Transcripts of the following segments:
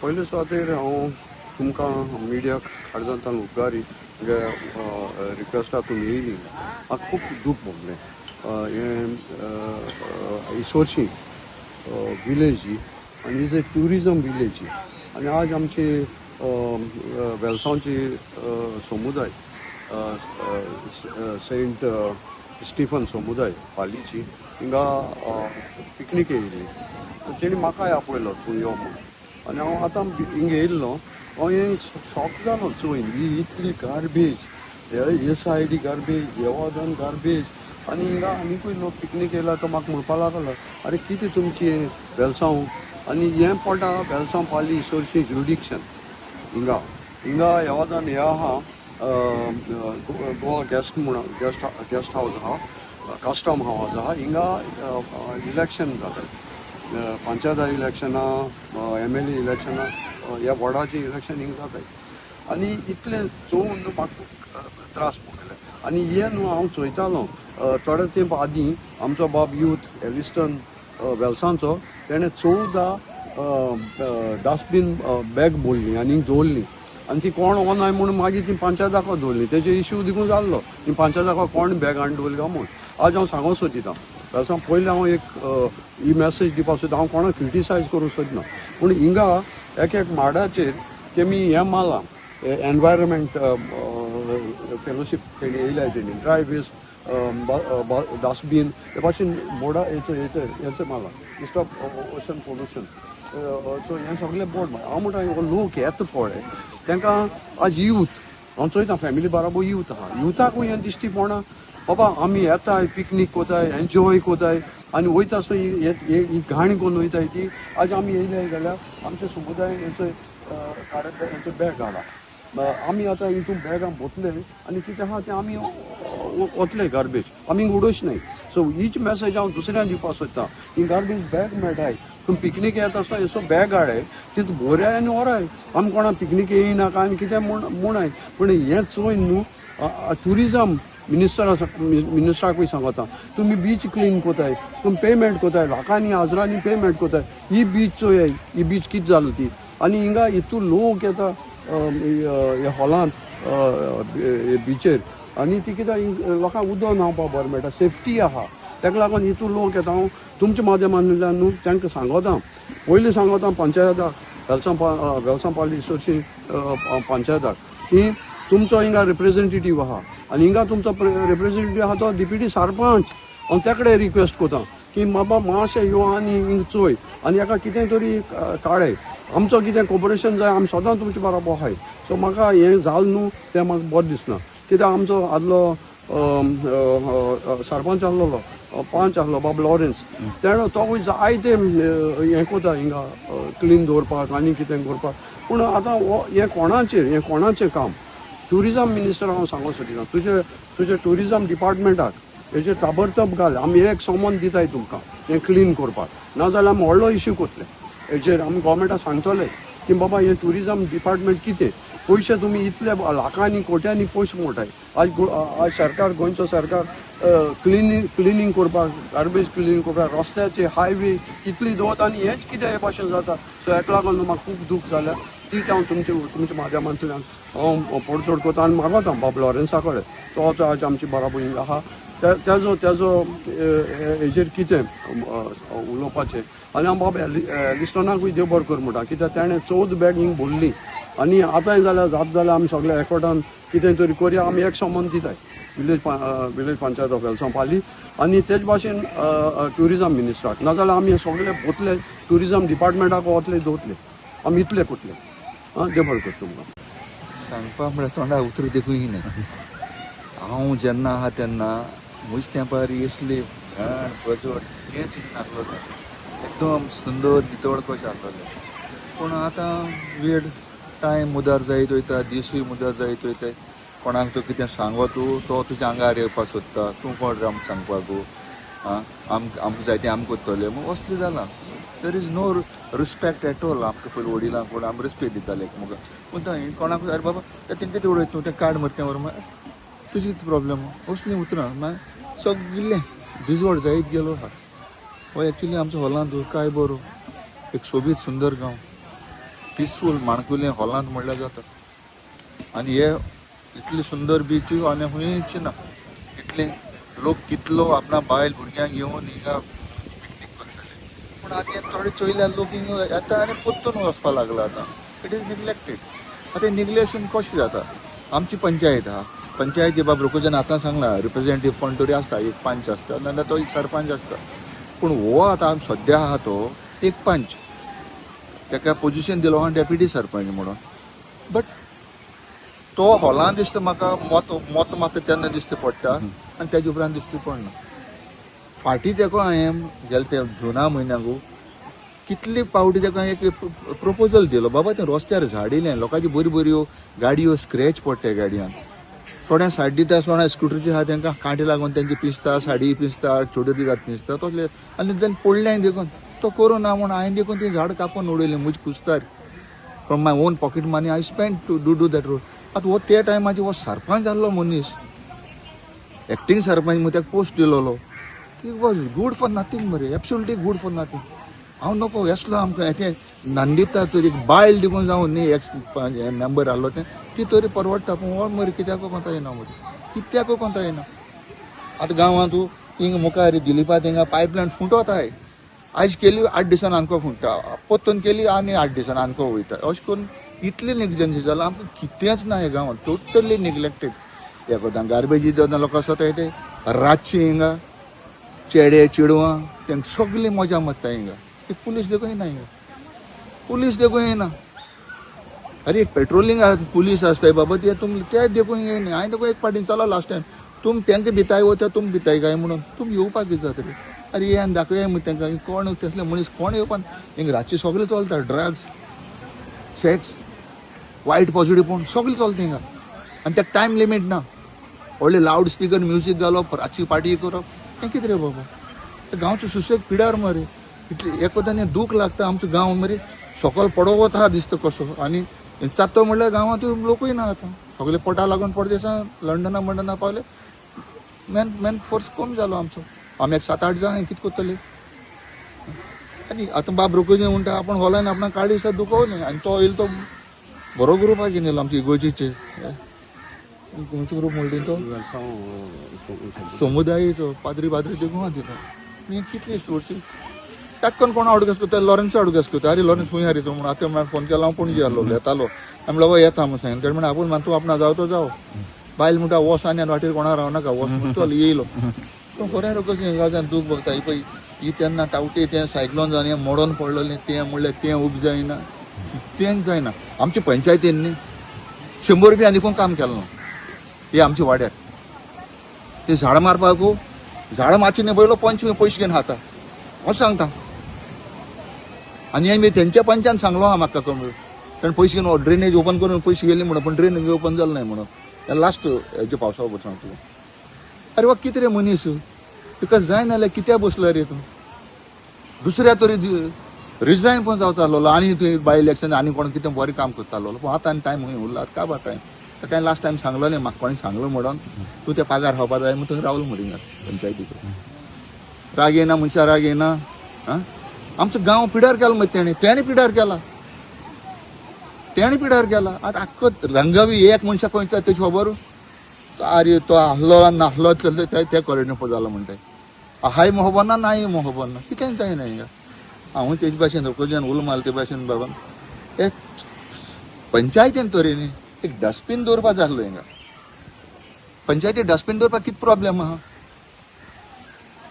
पयले सुवातेर हांव तुमकां मिडियाक हाडजांतान उपकारी रिक्वेस्ट आहा तुमी येयली म्हाका खूब दूख भोगलें हें इसोरशी विलेज ही आनी इज ए ट्युरिजम विलेज ही आनी आज आमची वेलसांवची समुदाय सेंट स्टीफन समुदाय पालीची हिंगा पिकनीक येयली तेणी म्हाकाय आपयलो तूं यो म्हणून आनी हांव आतां हिंगा येयल्लो हांव हें शॉक जालो चोयन ही इतली गार्बेज हे सायडी गार्बेज हे वाजन गार्बेज आनी हिंगा आनीकूय लोक पिकनीक येयला तो म्हाका म्हणपा लागलो अरे कितें तुमची वेलसांव आनी हें पडटा वेलसांव पाली इसोरशी ज्युडिक्शन हिंगा हे वाजन हें आहा गोवा गेस्ट म्हणून गेस्ट हावज आहा कस्टम हावज आहा हिंगा इलेक्शन जाता पंचायत इलेक्शनां MLA इलेक्शनां ह्या वॉर्डाची इलेक्शन हिंगा जाताय आनी इतलें चोवून म्हाका त्रास भोगले आनी हें न्हू हांव चोयतालो थोडे तेंप आदीं आमचो बाब यूथ एलिस्टन वेलसांचो तेणें 14 डस्टबीन बॅग मोडली आनी दवरली आनी ती कोण ओनाय म्हणून मागीर ती पंचायताको दवरली तेजे इश्यू देखून जाल्लो ती पंचायताको कोण बॅग हाडून दवरली काय म्हूण आज हांव सांगूंक सोदितां वेलसांव पयलीं हांव एक ही मेसेज दिवपाक सोदता हांव कोणाक क्रिटिसायज करूंक सोदना पूण हिंगा एक माडाचेर तेमी हें मारलां एनवायरमेंट फेलोशीप तेणी येयल्या तेणी ड्राय वेस्ट डस्टबीन हे भाशेन बोर्डा हेचो मारलां स्टॉप ओशन पोल्युशन सो हें सगळें बोर्ड हांव म्हणटा हो लोक येता पळय तांकां आज यूथ हांव चोयतां फॅमिली बाराबर यूथ आहा युथाकूय हें दिश्टी पडना बाबा आमी येताय पिकनीक कोताय एन्जॉय कोताय आनी वयता आसतना ही घाण कोन्न वयताय ती आज आमी येयले जाल्यार आमच्या समुदायान हेचो हेचो बॅग घाला आमी आतां हितून बॅगां भोतले आनी कितें आहा तें आमी वतले गार्बेज आमी उडोवच न्हय सो हीच मेसेज हांव दुसऱ्यांक दिवपाक सोदतां ही गार्बेज बॅग मेळटाय तुमी पिकनीक येता आसतना हेचो बॅग हाडाय तितून बोऱ्याय आनी व्हराय आमी कोणाक पिकनीक येयनाका आनी कितें म्हणाय पूण हें चोयन न्हू ट्युरिजम मिनिस्टराकूय सांगता तुमी बीच क्लीन कोताय तुमी पेमेंट कोताय लाखांनी हजारांनी पेमेंट कोताय ही बीच चोय ही बीच कितें जाली ती आनी हिंगा हितून लोक येता ह्या हॉलांत बिचेर आनी ती कितें लोकांक उदक न्हांवपाक बरें मेळटा सेफ्टी आहा ताका लागून हितून लोक येता हांव तुमच्या माध्यमांतल्यान न्हू तांकां सांगता पयलीं सांगता पंचायताक वेलसांव पाली इसोरशी पंचायताक की तुमचो हिंगा रिप्रेझेंटेटीव आहा आनी हिंगा तुमचो रिप्रेझेंटेटीव आहा तो डिप्युटी सरपंच हांव त्या कडेन रिक्वेस्ट कोता की बाबा मातशें यो आनी हिंगा चोय आनी हाका कितें तरी काडय आमचो कितें कोऑपरेशन जाय आमी सदां तुमचे बरोबर आहाय सो म्हाका हें जालें न्हू तें म्हाका बरें दिसना कित्याक आमचो आदलो सरपंच आहलो पंच आहलो बाब लॉरेन्स तेणें तोवूय जायते हें कोता हिंगा क्लीन दवरपाक आनी कितें करपाक पूण आतां हें कोणाचें काम ट्युरिजम मिनिस्टर हांव सांगूंक सोदितां तुजे ट्युरिजम डिपार्टमेंटाक हेजेर ताबडतोब घाल आमी एक समन दिताय तुमकां हें क्लीन करपाक नाजाल्यार आमी व्हडलो इश्यू कोतले हेजेर आमी गोवमेंटाक सांगतले की बाबा हें ट्युरिजम डिपार्टमेंट कितें पयशे तुमी इतले लाखांनी कोट्यांनी पयशे मोडटाय आज सरकार गोंयचो सरकार क्लिनींग करपाक गार्बेज क्लिनींग करपाक रस्त्याचे हायवे इतली दवत आनी हेच कितें हे भाशेन जाता. सो हेका लागून म्हाका खूब दूख जाल्या. तीच हांव तुमच्या माध्यमांतल्यान हांव पडसोड करता आनी मागता बाब लॉरेन्सा कडेन तोच आज आमची बरा भयण आहा तेजो हेजेर कितें उलोवपाचें. आनी हांव बाब लिस्टनाकूय देव बरें कर म्हणटा कित्याक ताणें 14 बॅग हिंग भरली आनी आतांय जाल्यार जाल्यार आमी सगळे एकवटान कितें तरी करया. आमी एक संबंद दिताय विलेज पंचायत ऑफ वेलसांव आनी तेच भाशेन ट्युरिजम मिनिस्टराक नाजाल्यार आमी सगळे वतले ट्युरिजम डिपार्टमेंटाक वतले दवरतले आमी इतले करतले. देव बरें कर तुमकां. सांगपा म्हळ्यार तोंडा उतर देखूय ना. हांव जेन्ना आहा तेन्ना म्हज्या तेंपार असले घाण पजवट हेंच नासलोलें. एकदम सुंदर नितळ कशें आसलोलें. पूण आतां वेळ टायम मुदार जायत वयता, दिसूय मुदार जायत वयता. कोणाक तूं कितें सांगो तो तुज्या आंगार येवपाक सोदता. तूं कोण रे आमकां सांगपाक आमकां जाय तें आमी करतले म्हूण असलें जालां. There is no respect at all. आमकां पयलीं वडिलांक कोण आमी रिस्पेक्ट दिताले एकामेकांक. पूण कोणाक अरे बाबा तें कितें उडयता तूं तें काड मरे तें व्हर तुजें कितें प्रॉब्लेम असलीं उतरां मागीर सगळें दिसवड जायत गेलो आहा. हो एक्चुली आमच्या हॉलांत काय बरो एक सोबीत सुंदर गांव पिसफूल माणकुलें हॉलांत म्हणल्यार जाता. आनी हे इतले सुंदर बीच आनी खंयच ना. इतले लोक कितलो आपणा बायल भुरग्यांक घेवन हिंगा पिकनीक करतले. पूण आतां थोडे चोयल्यार लोक हिंगा येता आनी पोत्तून वचपाक लागला. आतां इट इज निग्लेक्टेड. आतां निग्लेशन कशें जाता. आमची पंचायत आहा. पंचायती बाब रोकोजन आतां सांगला रिप्रेझेंटेटिव्ह कोण तरी आसता एक पंच आसता नाजाल्यार तो एक सरपंच आसता. पूण हो आतां सद्या आहा तो एक पंच ताका पोजिशन दिलो आहा डेप्युटी सरपंच म्हणून. बट तो हॉलांत दिसता म्हाका मत मागता तेन्ना दिश्टी पडटा आनी तेजे उपरांत दिश्टी पडना. फाटीं तेका हांवें गेले ते जुना म्हयन्याकू कितली फावटी ताका एक प्रपोजल दिलो बाबा तें रस्त्यार झाड येयलें लोकांची बऱ्यो गाडयो स्क्रॅच पडटा गाडयांक. थोड्या सायड दिता थोड्या स्कुटरचे आहा तांकां कांटे लागून तेंची पिसता साडी पिसता छोट्यो दितात पिसता तसले आनी तें पडलें देखून तो करूं ना म्हूण हांवें देखून ती झाड कापून उडयलें म्हजी कुस्तार from my own pocket money I spend to do that road. आतां हो त्या टायमाचेर हो सरपंच जाल्लो मनीस एक्टींग सरपंच म्हूण ताका पोस्ट दिलोलो. It was good for nothing मरे एब्सोल्युटली गूड फॉर नथींग. हांव नको येसलो आमकां हें नांदिता तरी एक बायल देखून जावन न्ही एक्स मेंबर आहलो तें ती तरी परवडटा. पूण हो मरे कित्याक कोंता येना मरे कित्याक कोंता येना. आतां गांवांत तूं हिंग मुखार दिलीपा थिंगा पायपलायन फुटोताय. आयज केली 8 दिसान आनको फुटता पोत्तून केली आनी 8 दिसान आनको वयता. अशें करून इतली निग्लेजन्सी जाला आमकां कितेंच ना हे गांवांत टोटली निग्लेक्टेड. हे कोतां गार्बेजी जेन्ना लोक आसता ते रातची हिंगा चेडे चिडवां तेंकां सगळी मजा मारता हिंगा. ती पुलीस देखून येना हिंगा पुलीस देखून येना. अरे पेट्रोलिंग पुलीस आसताय बाबा ते तुम ते देखून येना. हांवें देखून एक पाटीन चला लास्ट टायम तुम तेंकां भिताय वता तुम भिताय काय म्हणून तुम येवपाक कितें जाता रे. अरे हे आनी दाखया तेंकां कोण तसले मनीस कोण येवपा हिंगा रातची सगळें चलता ड्रग्स सेक्स वायट पॉजिटिव्ह सगळें चलता हिंगा. आनी ताका टायम लिमीट ना. व्हडले लावड स्पिकर म्युजीक घालप रातची पार्टी करप हें कितें रे बाबा. गांवचो सुशेग पिड्यार मरे. इतले एकोदानी दूख लागता आमचो गांव मरे सकयल पडो वता दिसता कसो. आनी चात्तो म्हणल्यार गांवांत लोकूय ना आतां सगळे पोटा लागून परदेसां लंडना पावले. मॅन फोर्स कमी जालो आमचो. आमी एक 7-8 जाण कितें करतले. आनी आतां बाब रोकोजी म्हणटा आपण हॉलान आपणाक काडी दिसा दुखोवलें आनी तो येयलो तो बरो ग्रूप घेवन येयलो आमच्या इगोर्जीचे खंयचो ग्रूप म्हणटा तो समुदायीचो पाद्री देखून दिता. मी कितली वर्सी टाक्कन कोण अडगस करता लॉरेन्स अडगस करता. अरे लॉरेन्स खंय रे तूं म्हणून आतां म्हाका फोन केला हांव पणजे आहलो येतालो. आमी बाबा येता म्हणून सांगलें. तेणे म्हणून आपूण म्हणून तूं आपणा जाव तो जाव बायल म्हणटा वस आनी वाटेर कोणा रावनाका वस म्हणून चल येयलो. पूण खरें कशें गांवच्यान दूख भोगता. ही पळय ही तेन्ना टावटे तें सायक्लोन जावन हें मोडोन पडलेलें तें म्हणल्यार तें उब जायना तेंच जायना. आमचे पंचायतीन न्ही 100 रुपया आनीकून काम केलें ना. हे आमच्या वाड्यार ते झाडां मारपाकू झाडां मातशें न्ही पयलो पंच पयशे घेवन खाता असं सांगता. आनी हांवें तेंच्या पंचान सांगलो आहा म्हाका कमी ताणें पयशे घेवन ड्रेनेज ओपन करून पयशे गेले म्हणून पूण ड्रेनेज ओपन जालें नाय म्हणून लास्ट हेजे पावसा बसून सांगता. अरे वा कितें रे मनीस तुका जाय नाल्यार कित्याक बसला रे तूं. दुसऱ्या तरी रिजायन पण जावचा आसलो आनी बाय इलेक्शन आनी कोण कितें बरें काम करता आसलो. पूण आतां आनी टायम खंय उरला काबार टायम. ताका लास्ट टायम सांगलोलें म्हाका कोणी सांगलो म्हणून तूं ते पागार खावपा जाय म्हणून थंय रावलो मरे पंचायतीक राग येना मनशाक राग येना आं आमचो गांव पिड्यार केलो मरे तेणी पिड्यार केला आतां आख्खो रंगावी एक मनशाक खंयचा तेची खबर अरे तो आहलो नाहलो चलता ते कॉरिडोर जालो म्हणटाय हाय खबर ना नाय खबर ना कितें जायना हिंगा हांव तेच भाशेन रोकोजान उलो मारलो ते भाशेन बाबा एक पंचायतीन तरेनी एक डस्टबीन दवरपा जाय आसलो हिंगा पंचायती डस्टबीन दवरपाक कितें प्रॉब्लेम आहा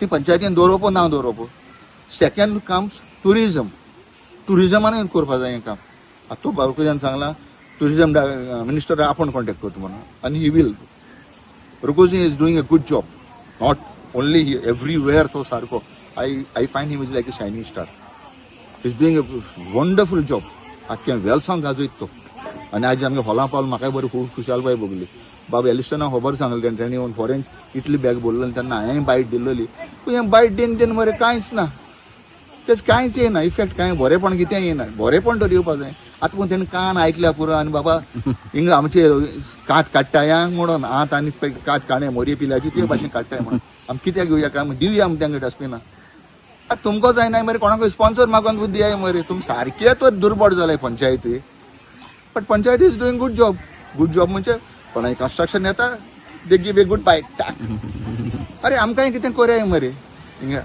ती पंचायतीन दवरप ना दवरप सेकंड कम्स टुरिजमानूय करपा जाय हें काम आतां तो बाळकुजान सांगला टुरिजम मिनिस्टर आपण कॉन्टेक्ट करता म्हणून आनी he will Rukoji is doing a good job not only everywhere तो सारको I find him is like a shining star. He's doing a wonderful job. आख्खें वेलसांव गाजयत तो आनी आज आमगे हॉलां पावलो म्हाकाय बरी खूब खुशालबाय भोगली बाबा एलिस्टना खबर सांगली तेणी येवन फॉरेन इतली बॅग बोरलेली तेन्ना हांवें बायट दिल्ली पूण हें बायट दिन मरे कांयच ना तेच कांयच येना इफेक्ट कांय बरेपण कितें येना बरेपण तर येवपा जाय आतां पूण तेणें कान आयकल्या पुरो आनी बाबा हिंगा आमचे कात काडटाय म्हणून आत आनी कात काणे मोरये पिल्याची ते भाशेन काडटाय म्हणून आमी कित्याक घेवया काय दिवया आमी तांकां डस्टबिनां आतां तुमको जायना मरे कोणाक स्पॉन्सर मागून बुद्धी आहे मरे तुम सारके तर दुर्बळ जालाय पंचायती but panchayat is doing good job म्हणजे कोणाय कन्स्ट्रक्शन येता दे गिव ए गुड बायट अरे आमकांय कितें कोरया मरे हिंगा